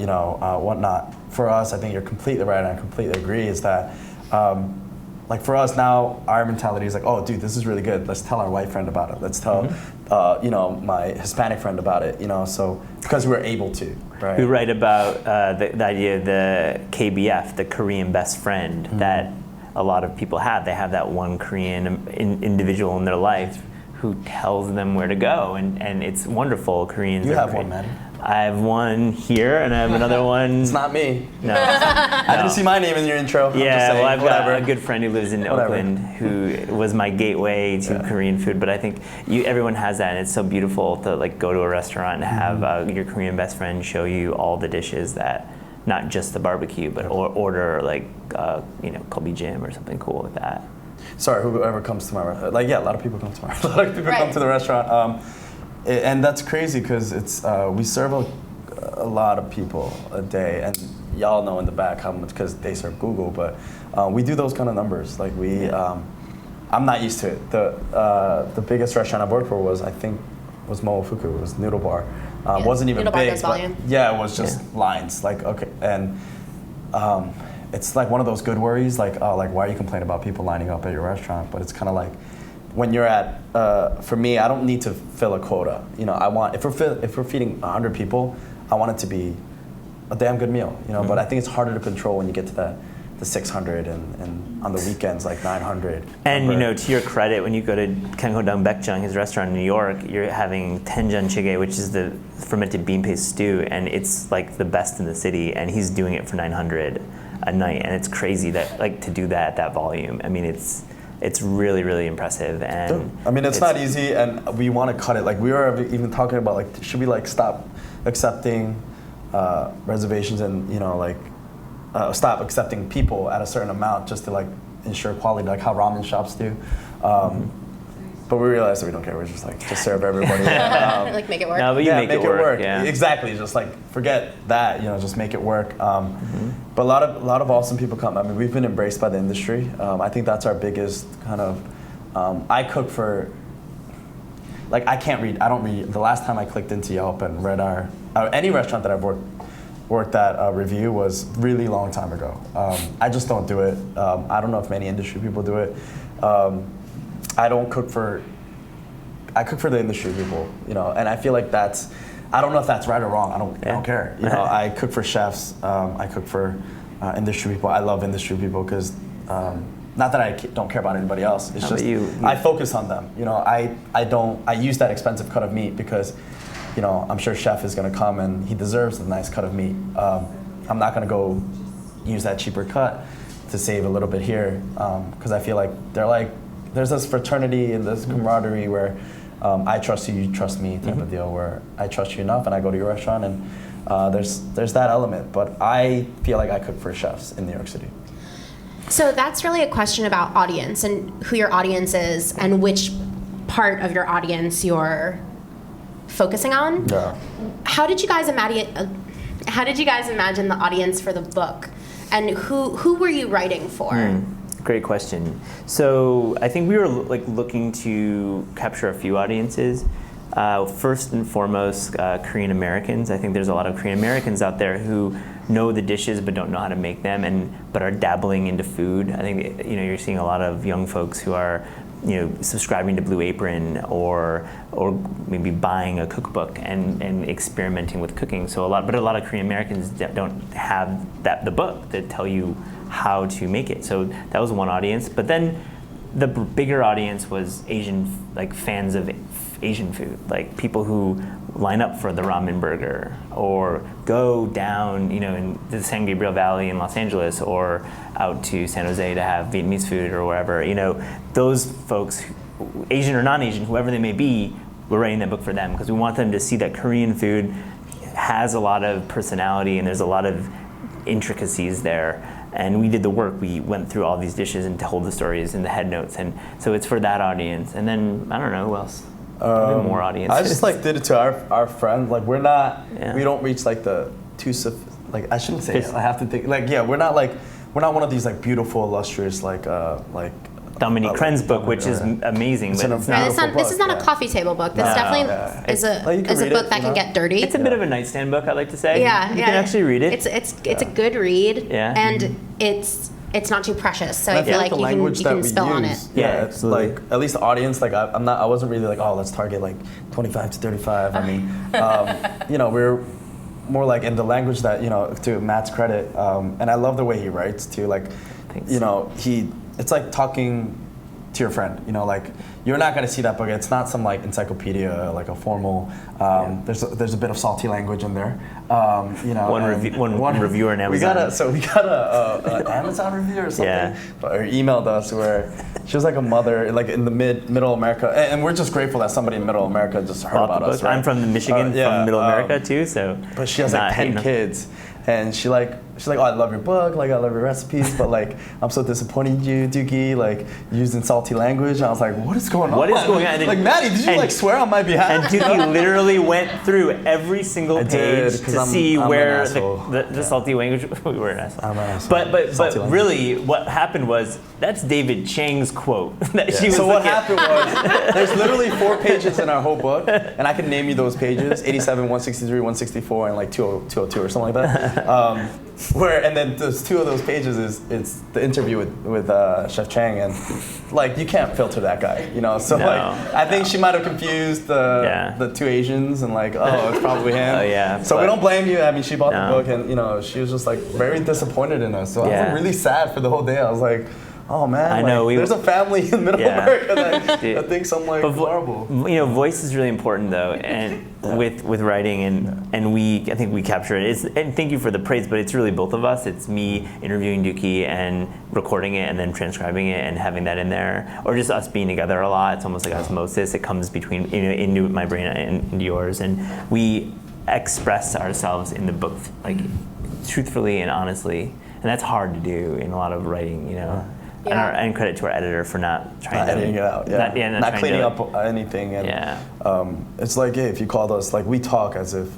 whatnot. For us, I think you're completely right, and I completely agree. Is that for us now, our mentality is oh, dude, this is really good. Let's tell our white friend about it. Let's tell my Hispanic friend about it. So because we're able to. Right. We write about the idea of the KBF, the Korean best friend, that a lot of people have. They have that one Korean individual in their life who tells them where to go, and it's wonderful. Koreans. You have great. one, Maddie. I have one here, and I have another one. It's not me. No. I didn't see my name in your intro. Yeah, well, I've whatever. got a good friend who lives in Oakland who was my gateway to Korean food. But I think everyone has that, and it's so beautiful to go to a restaurant and have your Korean best friend show you all the dishes that, not just the barbecue, but order Kobe Jim or something cool like that. Sorry, whoever comes to my restaurant. A lot of people come to my restaurant. A lot of people come to the restaurant. And that's crazy because it's we serve a lot of people a day, and y'all know in the back how much, because they serve Google, but we do those kind of numbers. I'm not used to it. The biggest restaurant I've worked for was Momofuku. It was Noodle Bar. Wasn't even Noodle Bar big, does but volume. it was just lines. Okay, and it's one of those good worries. Why are you complaining about people lining up at your restaurant? But it's kind of when you're at, for me, I don't need to fill a quota. I want, if we're feeding 100 people, I want it to be a damn good meal. But I think it's harder to control when you get to the 600 and on the weekends 900. And to your credit, when you go to Kanghodang Baekjang, his restaurant in New York, you're having tenjan jjigae, which is the fermented bean paste stew, and it's the best in the city, and he's doing it for 900 a night, and it's crazy that to do that at that volume. I mean, it's really, really impressive. And it's not easy, and we want to cut it. We were even talking about should we stop accepting reservations and stop accepting people at a certain amount just to ensure quality, how ramen shops do. But we realized that we don't care. We're just just serve everybody. Make it work. No, but you make it work. Yeah. Exactly. Just forget that. Just make it work. But a lot of awesome people come. We've been embraced by the industry. I think that's our biggest kind of. I cook for. like I can't read. I don't read. The last time I clicked into Yelp and read any restaurant that I've worked at review was really long time ago. I just don't do it. I don't know if many industry people do it. I don't cook for. I cook for the industry people, you know, and I feel like that's. I don't know if that's right or wrong. I don't care. You know, I cook for chefs. I cook for industry people. I love industry people because. Not that I don't care about anybody else. It's just I focus on them. You know, I use that expensive cut of meat because, you know, I'm sure chef is going to come and he deserves a nice cut of meat. I'm not going to go use that cheaper cut to save a little bit here because I feel like there's this fraternity and this camaraderie where I trust you, you trust me type of deal where I trust you enough and I go to your restaurant and there's that element. But I feel like I cook for chefs in New York City. So that's really a question about audience and who your audience is and which part of your audience you're focusing on. Yeah. How did you guys imagine the audience for the book, and who were you writing for? Great question. So I think we were looking to capture a few audiences. First and foremost, Korean Americans. I think there's a lot of Korean Americans out there who know the dishes but don't know how to make them, but are dabbling into food. I think you're seeing a lot of young folks who are subscribing to Blue Apron or maybe buying a cookbook and experimenting with cooking. So a lot of Korean Americans don't have the book that tell you how to make it. So that was one audience. But then the bigger audience was Asian, fans of Asian food, like people who line up for the ramen burger or go down, in the San Gabriel Valley in Los Angeles or out to San Jose to have Vietnamese food or wherever. Those folks, Asian or non-Asian, whoever they may be, we're writing that book for them because we want them to see that Korean food has a lot of personality and there's a lot of intricacies there. And we did the work. We went through all these dishes and told the stories in the head notes. And so it's for that audience. And then, I don't know, who else? More audiences. I just did it to our friends. We don't reach the I shouldn't say it. I have to think. We're not one of these beautiful, illustrious Dominique Kren's book, which is amazing, but this is not a coffee table book. This definitely is a book that can get dirty. It's a bit of a nightstand book, I like to say. Yeah, you can actually read it. It's a good read, and it's not too precious. So I feel like you can spill on it. Yeah, it's at least the audience. I wasn't really let's target 25 to 35. I mean, we're more in the language that to Matt's credit, and I love the way he writes too. Thanks. It's like talking to your friend, you're not going to see that book. It's not some encyclopedia, a formal. There's a bit of salty language in there. One reviewer on Amazon. We got an Amazon review or something, or emailed us where she was a mother, in the middle America, and we're just grateful that somebody in Middle America just heard about us. Right? I'm from Michigan, from Middle America too, so. But she has 10 kids, and she's like, oh, I love your book, I love your recipes, but I'm so disappointed in you, Deuki, using salty language. And I was like, what is going on? What is going on? Maddie, did you swear on my behalf? And Deuki literally went through every single page to see where the salty language. We were an asshole. I'm an asshole. But really, what happened was that's David Chang's quote. So what happened was there's literally 4 pages in our whole book, and I can name you those pages: 87, 163, 164, and 202 or something like that. And then there's 2 of those pages it's the interview with Chef Chang, and you can't filter that guy, So I think she might have confused the 2 Asians and it's probably him. So we don't blame you. I mean, she bought the book and she was just very disappointed in us. So I was really sad for the whole day. I was like, oh man, I know, there's a family in Middle America that thinks I'm horrible. Voice is really important though, and with writing, and I think we capture it. And thank you for the praise, but it's really both of us. It's me interviewing Deuki and recording it and then transcribing it and having that in there, or just us being together a lot. It's almost like osmosis. It comes between into my brain and yours, and we express ourselves in the book truthfully and honestly, and that's hard to do in a lot of writing, And credit to our editor for not trying to editing it out, not cleaning up anything. And it's if you called us, we talk as if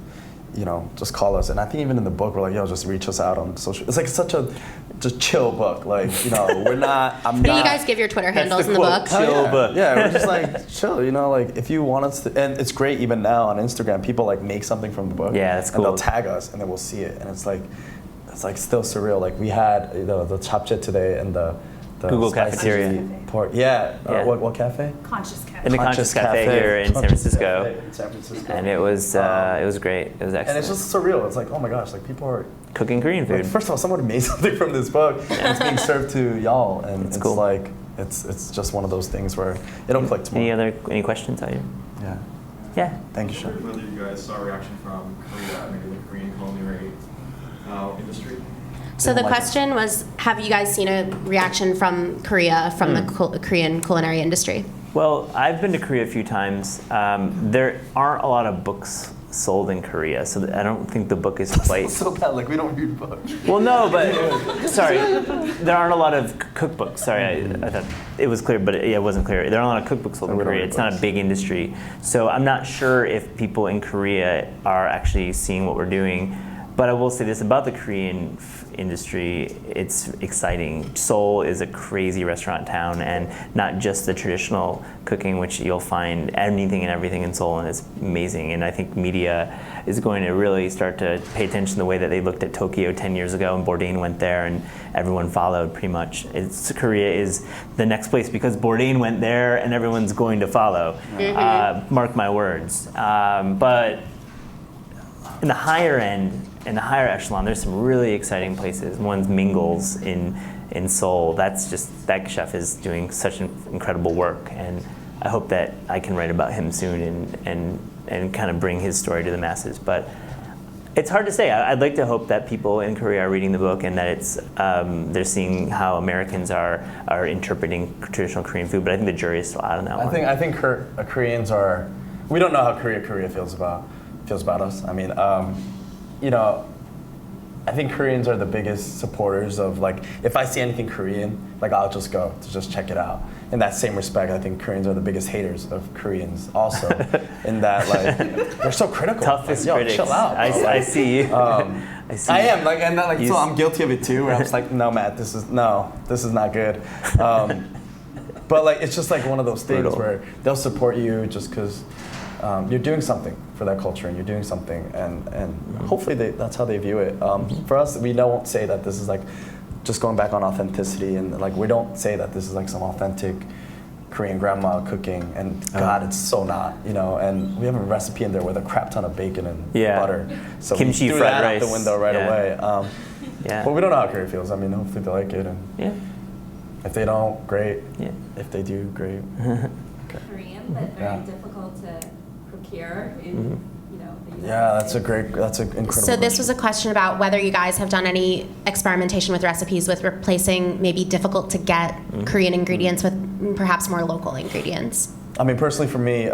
just call us. And I think even in the book, we're like, just reach us out on social. It's like such a just chill book. Like, we're not. I'm Do not. you guys give your Twitter handles in the quote. book? Chill book. Yeah, we're just like chill. Like if you want us to, and it's great even now on Instagram. People like make something from the book. Yeah, that's and cool. they'll tag us, and then we'll see it, and it's like still surreal. Like we had the chapche today and the Google spicy cafeteria. pork. Yeah. Yeah. What cafe? Conscious Cafe. In the Conscious Cafe here in San Francisco. In San Francisco. And it was great. It was excellent. And it's just surreal. It's like, oh my gosh, like people are cooking Korean food. like, first of all, someone made something from this book, and it's being served to y'all, and it's cool. like it's just one of those things where it'll click tomorrow. Any questions out here? Yeah. Yeah. Thank you, Sean. Whether you guys saw a reaction from Korea, maybe the Korean culinary industry. So the question was, have you guys seen a reaction from Korea, from the Korean culinary industry? Well, I've been to Korea a few times. There aren't a lot of books sold in Korea, so I don't think the book is quite. It's so bad. Like we don't read books. Well, no, but sorry, there aren't a lot of cookbooks. Sorry, I thought it was clear, but it wasn't clear. There aren't a lot of cookbooks sold in Korea. It's not a big industry, so I'm not sure if people in Korea are actually seeing what we're doing. But I will say this about the Korean industry, it's exciting. Seoul is a crazy restaurant town, and not just the traditional cooking, which you'll find anything and everything in Seoul, and it's amazing. And I think media is going to really start to pay attention to the way that they looked at Tokyo 10 years ago, and Bourdain went there, and everyone followed pretty much. Korea is the next place because Bourdain went there, and everyone's going to follow. Mark my words. But in the higher end, in the higher echelon, there's some really exciting places. One's Mingles in Seoul. That chef is doing such incredible work, and I hope that I can write about him soon and kind of bring his story to the masses. But it's hard to say. I'd like to hope that people in Korea are reading the book and that it's they're seeing how Americans are interpreting traditional Korean food. But I think the jury is still out on that one. I think Koreans are. We don't know how Korea feels about us. I mean. I think Koreans are the biggest supporters of, like, if I see anything Korean, like, I'll just go to just check it out. In that same respect, I think Koreans are the biggest haters of Koreans also, in that, like, they're so critical. Toughest like, critics. Chill out. I see you. I am, like, and like, so I'm guilty of it too, where I'm just like, no, Matt, this is not good. But like, it's just like one of those things Brutal. where they'll support you just because you're doing something for that culture, and you're doing something, and hopefully that's how they view it. For us, we don't say that this is like just going back on authenticity, and like we don't say that this is like some authentic Korean grandma cooking, and God, it's so not, and we have a recipe in there with a crap ton of bacon and butter, so kimchi we threw fried that rice out the window right away. But we don't know how Korea feels. I mean, hopefully they like it, and if they don't, great. If they do, great. Korean, but very difficult to procure in, the United That's States. that's an incredible. So this was a question about whether you guys have done any experimentation with recipes with replacing maybe difficult to get Korean ingredients with perhaps more local ingredients. I mean, personally for me,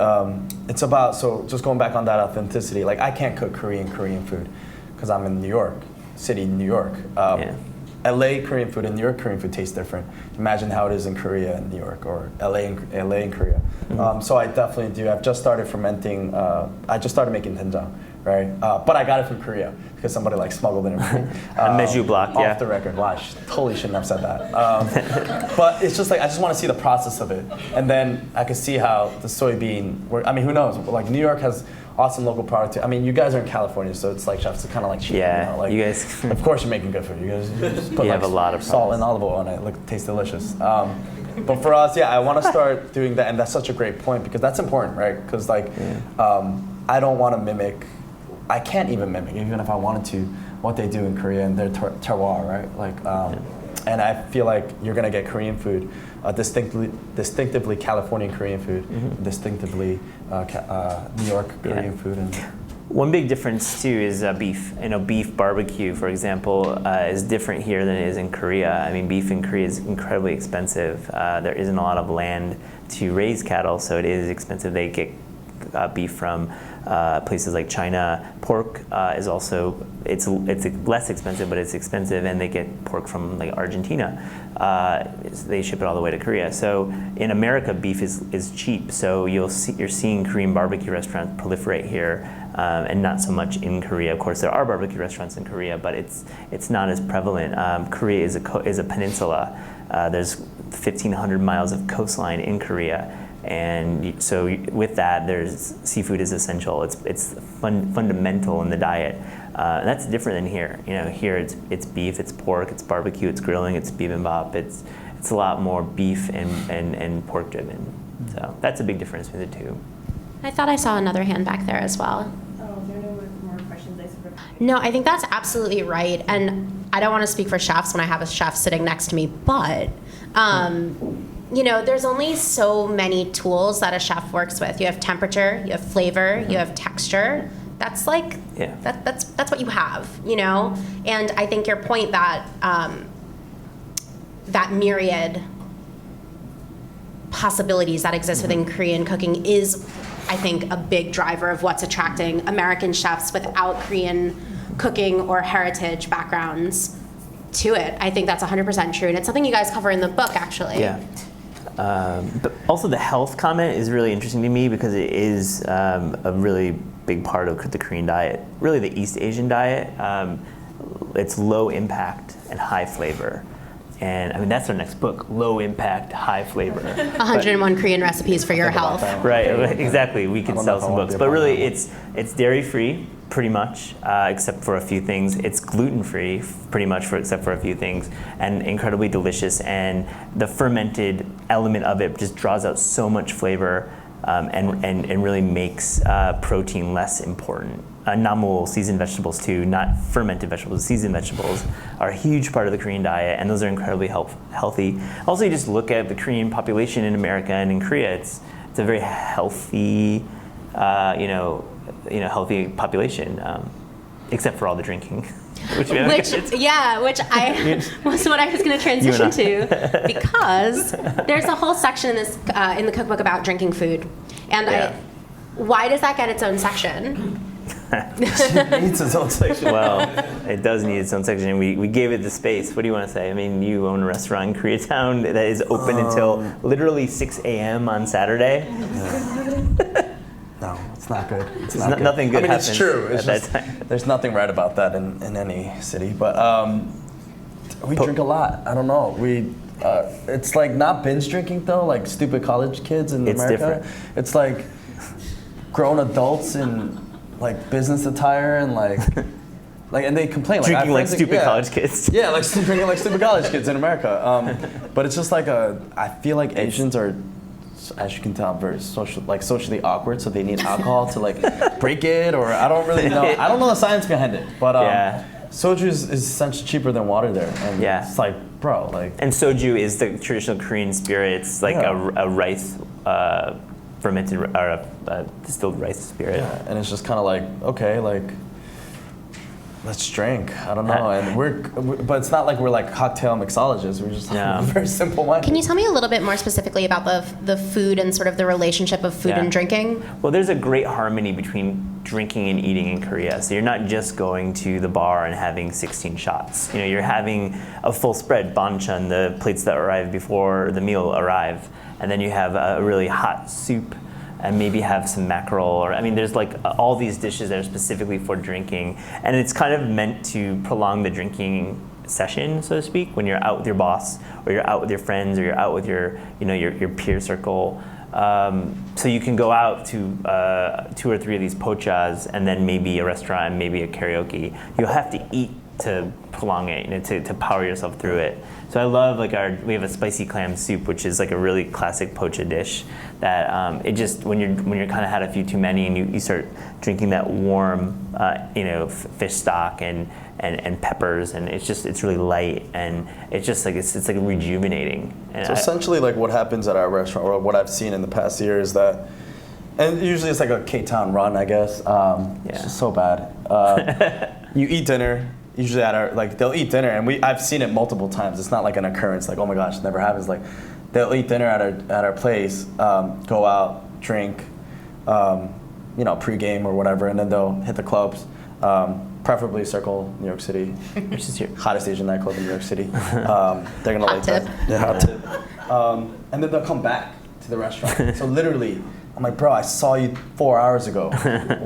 it's about, so just going back on that authenticity, like I can't cook Korean food because I'm in New York City, New York. LA Korean food and New York Korean food tastes different. Imagine how it is in Korea and New York, or LA and Korea. So I definitely do. I've just started fermenting. I just started making doenjang, right? But I got it from Korea because somebody like smuggled it in. Meju block, off the record. Wow, I totally shouldn't have said that. But it's just like I just want to see the process of it, and then I can see how the soybean. I mean, who knows? Like New York has awesome local product too. I mean, you guys are in California, so it's like chefs. It's kind of like cheap. Like, you guys. Of course, you're making good food. You guys just put You like have a lot of salt products. and olive oil on it. It tastes delicious. But for us, I want to start doing that, and that's such a great point because that's important, right? Because like, I don't want to mimic. I can't even mimic, even if I wanted to, what they do in Korea and their terroir, right? Like, and I feel like you're gonna get Korean food, distinctively Californian Korean food, distinctively New York Korean food, and. One big difference too is beef. Beef barbecue, for example, is different here than it is in Korea. I mean, beef in Korea is incredibly expensive. There isn't a lot of land to raise cattle, so it is expensive. They get beef from places like China. Pork is also it's less expensive, but it's expensive, and they get pork from like Argentina. They ship it all the way to Korea. So in America, beef is cheap. So you're seeing Korean barbecue restaurants proliferate here, and not so much in Korea. Of course, there are barbecue restaurants in Korea, but it's not as prevalent. Korea is a peninsula. There's 1,500 miles of coastline in Korea. And so with that, seafood is essential. It's fundamental in the diet. That's different than here. Here it's beef, it's pork, it's barbecue, it's grilling, it's bibimbap. It's a lot more beef and pork driven. So that's a big difference between the two. I thought I saw another hand back there as well. Oh, there are no more questions. No, I think that's absolutely right. And I don't want to speak for chefs when I have a chef sitting next to me, but there's only so many tools that a chef works with. You have temperature, you have flavor, you have texture. That's that's what you have, And I think your point that that myriad possibilities that exist within Korean cooking is, I think, a big driver of what's attracting American chefs without Korean cooking or heritage backgrounds to it. I think that's 100% true, and it's something you guys cover in the book, actually. Yeah. But also the health comment is really interesting to me because it is a really big part of the Korean diet, really the East Asian diet. It's low impact and high flavor. And I mean, that's our next book, Low Impact, High Flavor. 101 Korean recipes for your health. Right, exactly. We could sell some books. But really, it's dairy-free, pretty much, except for a few things. It's gluten-free, pretty much, except for a few things, and incredibly delicious. And the fermented element of it just draws out so much flavor and really makes protein less important. Namu, seasoned vegetables too, not fermented vegetables, seasoned vegetables are a huge part of the Korean diet, and those are incredibly healthy. Also, you just look at the Korean population in America and in Korea, it's a very healthy, healthy population, except for all the drinking. Which I was what I was going to transition to, because there's a whole section in the cookbook about drinking food, and why does that get its own section? It needs its own section. Well, it does need its own section, and we gave it the space. What do you want to say? I mean, you own a restaurant in Koreatown that is open until literally 6 a.m. on Saturday. No, it's not good. It's nothing good happens. It's true. At that time. There's nothing right about that in any city. But we drink a lot. I don't know. It's like not binge drinking though, like stupid college kids in America. Different. It's like grown adults in like business attire and like and they complain drinking like stupid college kids. Yeah, like drinking like stupid college kids in America. But it's just like I feel like Asians are, as you can tell, very socially awkward, so they need alcohol to like break it, or I don't really know. I don't know the science behind it, but soju is essentially cheaper than water there, and it's like, bro, like. And soju is the traditional Korean spirit. It's like a rice fermented or a distilled rice spirit. Yeah, and it's just kind of like, okay, like, let's drink. I don't know, and but it's not like we're like cocktail mixologists. We're just very simple minded. Can you tell me a little bit more specifically about the food and sort of the relationship of food and drinking? Well, there's a great harmony between drinking and eating in Korea. So you're not just going to the bar and having 16 shots. You're having a full spread, banchan, the plates that arrive before the meal arrive, and then you have a really hot soup, and maybe have some mackerel, or there's like all these dishes that are specifically for drinking, and it's kind of meant to prolong the drinking session, so to speak, when you're out with your boss, or you're out with your friends, or you're out with your peer circle. So you can go out to 2 or 3 of these pochas, and then maybe a restaurant, maybe a karaoke. You'll have to eat to prolong it, to power yourself through it. So I love we have a spicy clam soup, which is like a really classic pocha dish that it just, when you're kind of had a few too many, and you start drinking that warm, fish stock and peppers, and it's really light, and it's just like it's like rejuvenating. And so essentially, like what happens at our restaurant, or what I've seen in the past year, is that, and usually it's like a K-Town run, I guess. It's just so bad. You eat dinner. Usually they'll eat dinner, and I've seen it multiple times. It's not like an occurrence, like, oh my gosh, it never happens. Like, they'll eat dinner at our place, go out, drink, pregame or whatever, and then they'll hit the clubs. Preferably Circle, New York City, which is your hottest Asian nightclub in New York City. They're gonna Hot like tip. that. Yeah, hot tip. And then they'll come back to the restaurant. So literally, I'm like, bro, I saw you 4 hours ago.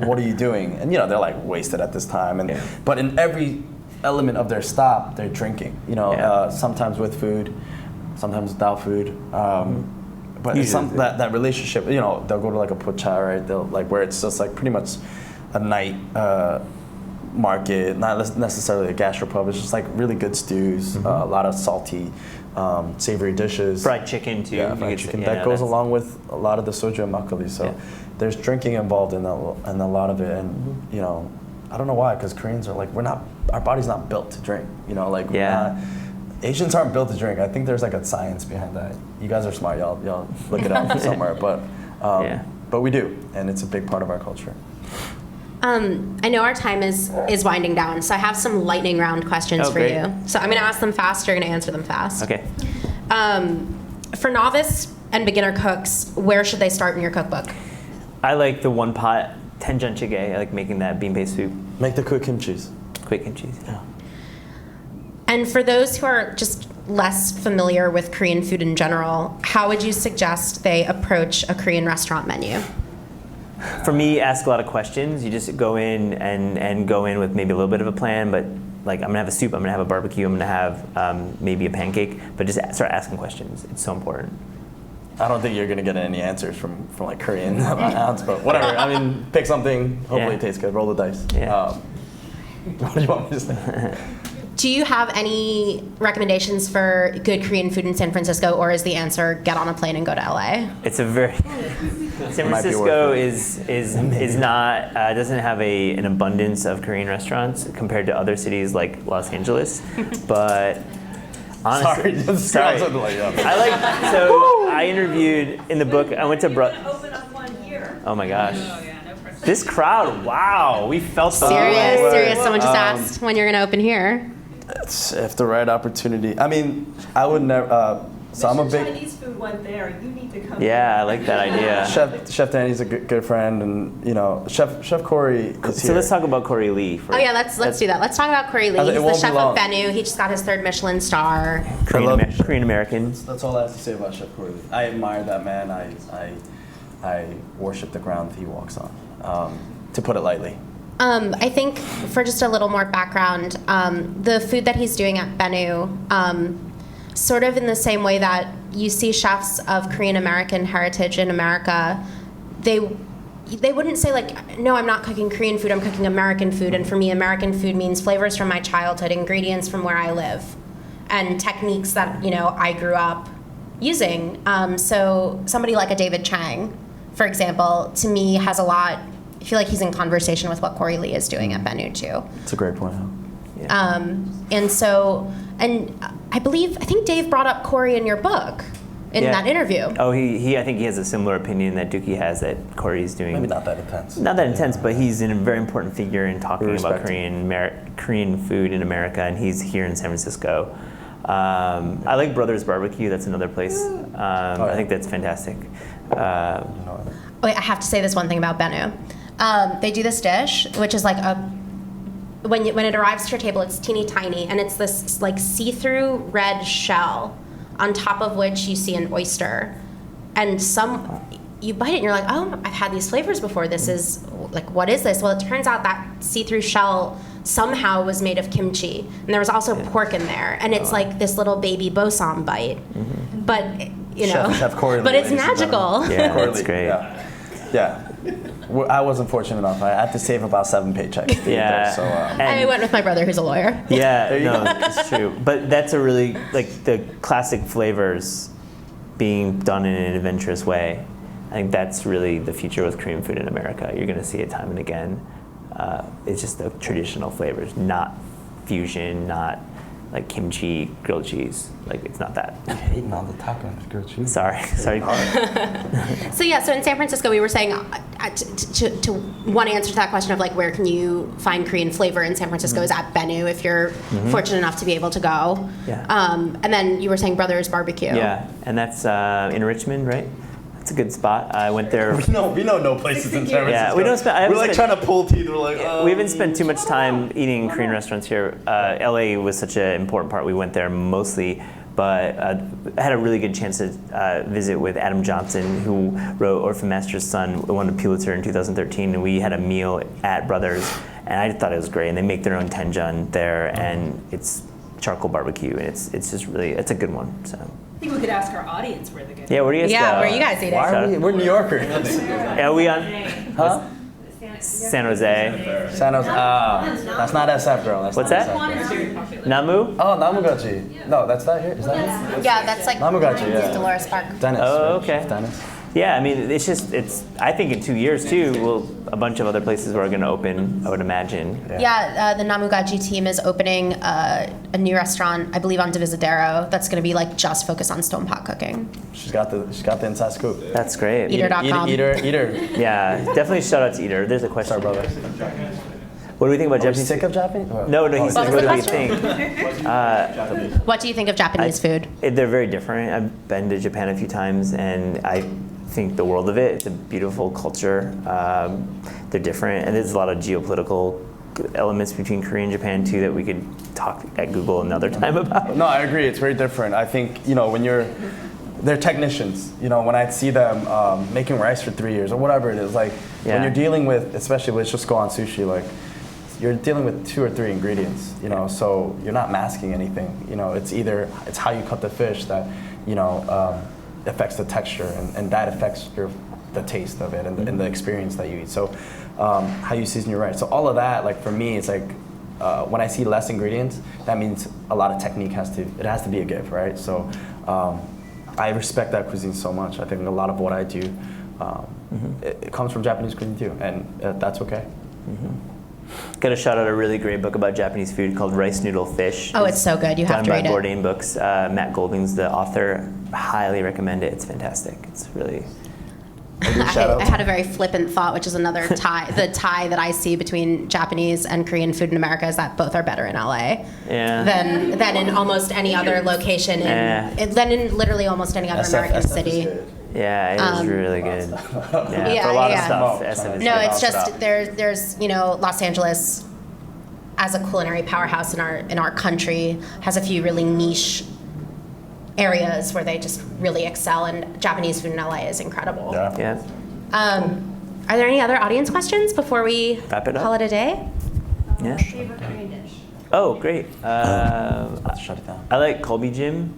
What are you doing? And they're like wasted at this time. And but in every element of their stop, they're drinking. Sometimes with food, sometimes without food. But it's that relationship. They'll go to like a pocha, right? They'll where it's just like pretty much a night market, not necessarily a gastropub. It's just like really good stews, a lot of salty, savory dishes. Fried chicken too. Yeah, fried chicken. That goes along with a lot of the soju and makgeolli. So there's drinking involved in a lot of it, and I don't know why, because Koreans are like, our body's not built to drink. Asians aren't built to drink. I think there's like a science behind that. You guys are smart, y'all look it up somewhere, but we do, and it's a big part of our culture. I know our time is winding down, so I have some lightning round questions for great. you. So I'm going to ask them fast. You're going to answer them fast. Okay. For novice and beginner cooks, where should they start in your cookbook? I like the one pot tenjanjjigae. I like making that bean paste soup. Make the quick kimchi. Quick kimchi. Yeah. And for those who are just less familiar with Korean food in general, how would you suggest they approach a Korean restaurant menu? For me, ask a lot of questions. You just go in and go in with maybe a little bit of a plan, but like I'm gonna have a soup, I'm gonna have a barbecue, I'm gonna have maybe a pancake, but just start asking questions. It's so important. I don't think you're gonna get any answers from like Korean accounts, but whatever. I mean, pick something. Hopefully it tastes good. Roll the dice. Yeah. What do you want me to say? Do you have any recommendations for good Korean food in San Francisco, or is the answer get on a plane and go to LA? It's a very San Francisco is not doesn't have an abundance of Korean restaurants compared to other cities like Los Angeles, but honestly, I interviewed in the book. I went to Open up one here. Oh my gosh. This crowd, wow, we felt the Serious. Someone just asked when you're going to open here. If the right opportunity. I mean, I would never. So I'm a big Chinese food went there. You need to come. Yeah, I like that idea. Chef Danny's a good friend, and Chef Corey is here. So let's talk about Corey Lee. Oh yeah, let's do that. Let's talk about Corey Lee. He's the chef of Bennu. He just got his 3rd Michelin star. Korean American. That's all I have to say about Chef Corey Lee. I admire that man. I worship the ground he walks on. To put it lightly. I think for just a little more background, the food that he's doing at Bennu, sort of in the same way that you see chefs of Korean American heritage in America, they wouldn't say like, no, I'm not cooking Korean food, I'm cooking American food, and for me, American food means flavors from my childhood, ingredients from where I live, and techniques that I grew up using. So somebody like a David Chang, for example, to me has a lot. I feel like he's in conversation with what Corey Lee is doing at Bennu too. It's a great point. Yeah. And I think Dave brought up Corey in your book in that interview. Oh, I think he has a similar opinion that Deuki has, that Corey's doing. Maybe not that intense. Not that intense, but he's a very important figure in talking about Korean food in America, and he's here in San Francisco. I like Brothers Barbecue. That's another place. I think that's fantastic. Wait, I have to say this one thing about Bennu. They do this dish, which is like when it arrives to your table, it's teeny tiny, and it's this like see-through red shell on top of which you see an oyster, and you bite it and you're like, oh, I've had these flavors before. This is like, what is this? Well, it turns out that see-through shell somehow was made of kimchi, and there was also pork in there, and it's like this little baby bosom bite, but Chef Corey, but it's magical. Yeah, that's great. Yeah. I wasn't fortunate enough. I had to save about 7 paychecks. Yeah. So, I went with my brother, who's a lawyer. Yeah, it's true. But that's a really, like, the classic flavors being done in an adventurous way. I think that's really the future with Korean food in America. You're going to see it time and again. It's just the traditional flavors, not fusion, not like kimchi, grilled cheese. Like, it's not that. I'm hating on the top end of grilled cheese. Sorry. So in San Francisco, we were saying to one answer to that question of like, where can you find Korean flavor in San Francisco is at Bennu if you're fortunate enough to be able to go. Yeah. And then you were saying Brothers Barbecue. Yeah, and that's in Richmond, right? It's a good spot. I went there. We know no places in San Francisco. Yeah, we don't spend. We're like trying to pull teeth. We're like, we haven't spent too much time eating Korean restaurants here. LA was such an important part. We went there mostly, but I had a really good chance to visit with Adam Johnson, who wrote Orphan Master's Son, won a Pulitzer in 2013, and we had a meal at Brothers, and I thought it was great. And they make their own tenjun there, and it's charcoal barbecue, and it's just really, it's a good one. So. I think we could ask our audience where they're going. Yeah, where do you guys Yeah, go? where are you guys eating? why are we? We're New Yorkers. Are we on? Huh? San Jose. San Jose. That's not SF, girl. That's What's not that? SF. Namu? Oh, Namugachi. No, that's not here. Is that it? Yeah, that's like Namugachi, yeah. Dolores Park. Dennis. Oh, right? okay. Dennis. Yeah, I mean, I think in 2 years too, a bunch of other places are going to open, I would imagine. Yeah, the Namugaji team is opening a new restaurant, I believe on Divisadero, that's going to be like just focused on stone pot cooking. She's got the inside scoop. That's great. Eater.com. Eater. Yeah, definitely shout out to Eater. There's a question. Sorry, brother. What do we think about Are you Japanese? sick of Japanese? No, he's What like, was what the do we think? What do you think of Japanese food? They're very different. I've been to Japan a few times, and I think the world of it. It's a beautiful culture. They're different, and there's a lot of geopolitical elements between Korea and Japan too that we could talk at Google another time about. No, I agree. It's very different. I think when they're technicians. When I see them making rice for 3 years or whatever it is, like when you're dealing with, especially let's just go on sushi, like you're dealing with 2 or 3 ingredients. So you're not masking anything. It's how you cut the fish that affects the texture, and that affects the taste of it and the experience that you eat. So how you season your rice. So all of that, like for me, it's like when I see less ingredients, that means a lot of technique has to be a give, right? So I respect that cuisine so much. I think a lot of what I do, it comes from Japanese cuisine too, and that's okay. Got to shout out a really great book about Japanese food called Rice Noodle Fish. Oh, it's so good. You have to read Done by it. Bourdain Books. Matt Golding's the author. Highly recommend it. It's fantastic. It's really. I had a very flippant thought, which is another tie. The tie that I see between Japanese and Korean food in America is that both are better in LA than in almost any other location, than in literally almost any other American city. Yeah, it is really good. Yeah, for a lot of yeah. stuff. SF is No, good. it's just there's Los Angeles as a culinary powerhouse in our country has a few really niche areas where they just really excel, and Japanese food in LA is incredible. Yeah. Are there any other audience questions before we Wrap it up. call it a day? Yeah. Favorite Korean dish? Oh, great. Let's shut it down. I like Kolbi Jim,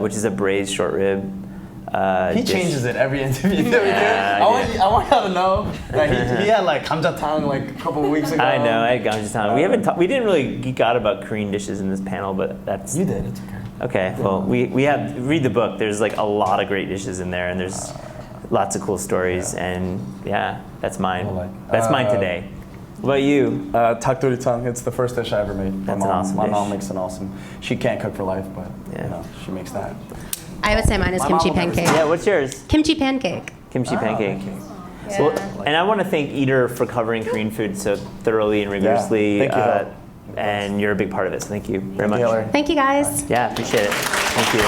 which is a braised short rib. He dish. changes it every interview. Yeah, I want y'all to know that he had like kamjatang like a couple of weeks ago. I know. I had Gamjatang. We didn't really geek out about Korean dishes in this panel, but that's. You did. It's okay. Okay. Well, we have read the book. There's like a lot of great dishes in there, and there's lots of cool stories, and that's mine. That's mine today. What about you? Takdori-tang. It's the first dish I ever made. That's an awesome My dish. mom makes an awesome. She can't cook for life, but she makes that. I would say mine is My kimchi mom will never pancake. Yeah. What's yours? Kimchi pancake. Kimchi pancake. Yeah. Well, and I want to thank Eater for covering Korean food so thoroughly and rigorously. Thank you. And you're a big part of it. So thank you very much. Hillary. Thank you guys. Yeah, appreciate it. Thank you.